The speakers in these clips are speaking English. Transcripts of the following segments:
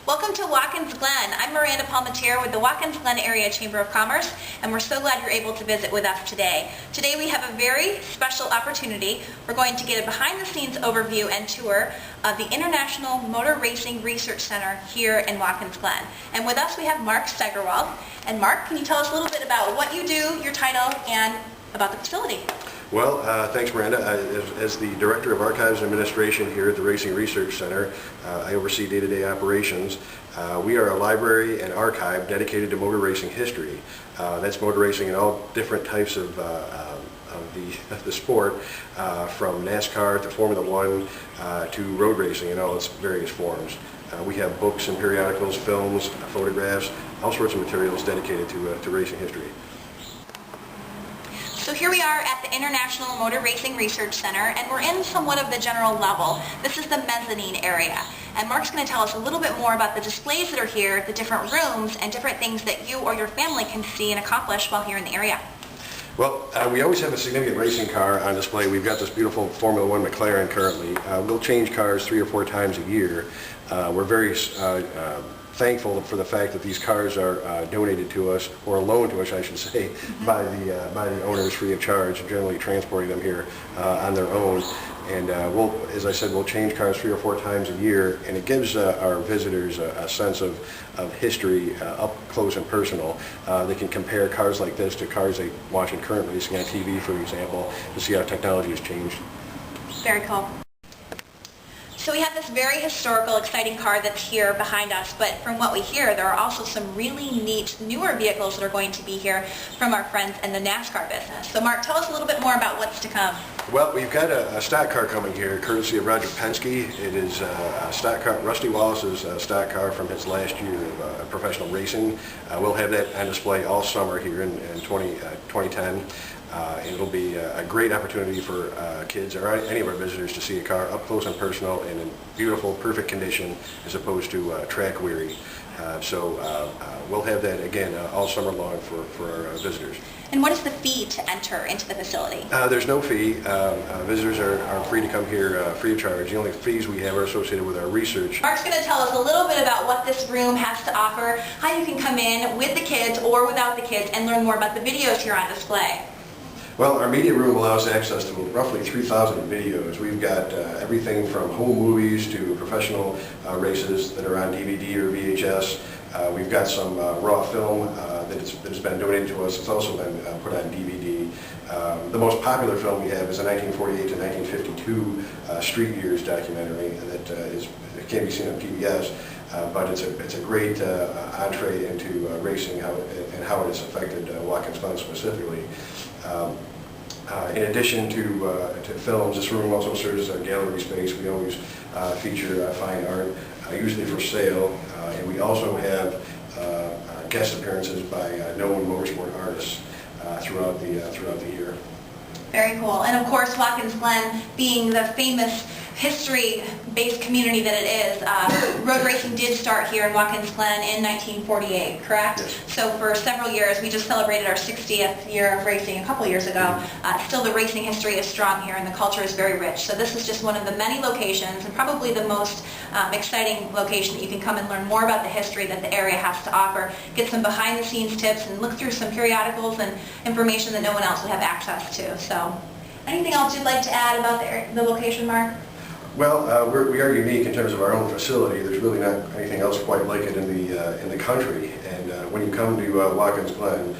Welcome to Watkins Glen. I'm Miranda Palmatier with the Watkins Glen Area Chamber of Commerce, and we're so glad you're able to visit with us today. Today we have a very special opportunity. We're going to get a behind-the-scenes overview and tour of the International Motor Racing Research Center here in Watkins Glen. And with us we have Mark Steigerwald. And Mark, can you tell us a little bit about what you do, your title, and about the facility? Well, thanks, Miranda. As the Director of Archives and Administration here at the Racing Research Center, I oversee day-to-day operations. We are a library and archive dedicated to motor racing history. That's motor racing in all different types of the sport, from NASCAR to Formula One to road racing in all its various forms. We have books and periodicals, films, photographs, all sorts of materials dedicated to racing history. So here we are at the International Motor Racing Research Center, and we're in somewhat of the general level. This is the mezzanine area. And Mark's going to tell us a little bit more about the displays that are here, the different rooms, and different things that you or your family can see and accomplish while here in the area. Well, we always have a significant racing car on display. We've got this beautiful Formula One McLaren currently. We'll change cars 3 or 4 times a year. We're very thankful for the fact that these cars are donated to us, or loaned to us, I should say, by the owners free of charge, generally transporting them here on their own. And as I said, we'll change cars 3 or 4 times a year, and it gives our visitors a sense of history up close and personal. They can compare cars like this to cars they watch in current racing on TV, for example, to see how technology has changed. Very cool. So we have this very historical, exciting car that's here behind us, but from what we hear, there are also some really neat, newer vehicles that are going to be here from our friends in the NASCAR business. So Mark, tell us a little bit more about what's to come. Well, we've got a stock car coming here, courtesy of Roger Penske. It is a stock car, Rusty Wallace's stock car from his last year of professional racing. We'll have that on display all summer here in 2010. It'll be a great opportunity for kids or any of our visitors to see a car up close and personal and in beautiful, perfect condition, as opposed to track weary. We'll have that again all summer long for our visitors. And what is the fee to enter into the facility? There's no fee. Visitors are free to come here free of charge. The only fees we have are associated with our research. Mark's going to tell us a little bit about what this room has to offer, how you can come in with the kids or without the kids and learn more about the videos here on display. Well, our media room allows access to roughly 3,000 videos. We've got everything from home movies to professional races that are on DVD or VHS. We've got some raw film that has been donated to us. It's also been put on DVD. The most popular film we have is a 1948 to 1952 Street Years documentary that can be seen on PBS. But it's a great entree into racing and how it has affected Watkins Glen specifically. In addition to films, this room also serves as our gallery space. We always feature fine art, usually for sale, and we also have guest appearances by known motorsport artists throughout the year. Very cool. And of course, Watkins Glen, being the famous history-based community that it is, road racing did start here in Watkins Glen in 1948, correct? Yes. So for several years, we just celebrated our 60th year of racing a couple years ago. Still, the racing history is strong here and the culture is very rich. So this is just one of the many locations, and probably the most exciting location that you can come and learn more about the history that the area has to offer, get some behind-the-scenes tips, and look through some periodicals and information that no one else would have access to. So, anything else you'd like to add about the location, Mark? Well, we are unique in terms of our own facility. There's really not anything else quite like it in the country. And when you come to Watkins Glen,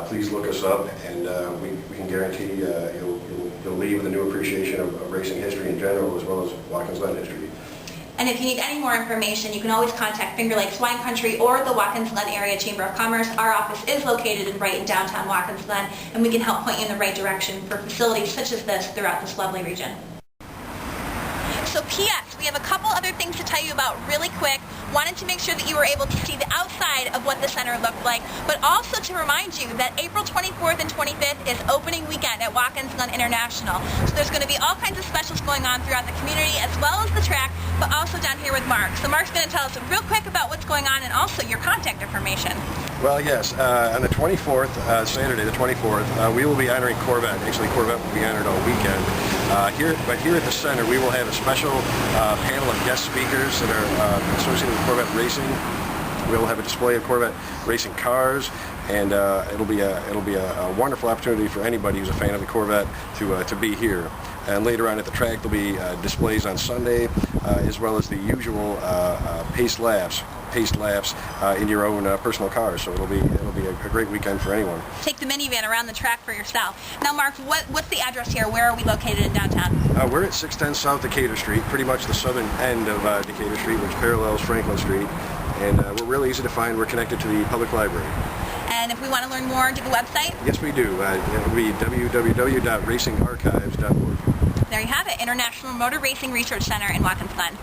please look us up, and we can guarantee you'll leave with a new appreciation of racing history in general, as well as Watkins Glen history. And if you need any more information, you can always contact Finger Lakes Wine Country or the Watkins Glen Area Chamber of Commerce. Our office is located right in downtown Watkins Glen, and we can help point you in the right direction for facilities such as this throughout this lovely region. So P.S., we have a couple other things to tell you about really quick. Wanted to make sure that you were able to see the outside of what the center looked like, but also to remind you that April 24th and 25th is opening weekend at Watkins Glen International. So there's going to be all kinds of specials going on throughout the community as well as the track, but also down here with Mark. So Mark's going to tell us real quick about what's going on and also your contact information. Well, yes, on the 24th, Saturday the 24th, we will be honoring Corvette. Actually, Corvette will be honored all weekend. But here at the center, we will have a special panel of guest speakers that are associated with Corvette racing. We'll have a display of Corvette racing cars, and it'll be a wonderful opportunity for anybody who's a fan of the Corvette to be here. And later on at the track, there'll be displays on Sunday, as well as the usual paced laps in your own personal cars. So it'll be a great weekend for anyone. Take the minivan around the track for yourself. Now, Mark, what's the address here? Where are we located in downtown? We're at 610 South Decatur Street, pretty much the southern end of Decatur Street, which parallels Franklin Street. And we're really easy to find. We're connected to the public library. And if we want to learn more, do you have a website? Yes, we do. It'll be www.racingarchives.org. There you have it, International Motor Racing Research Center in Watkins Glen.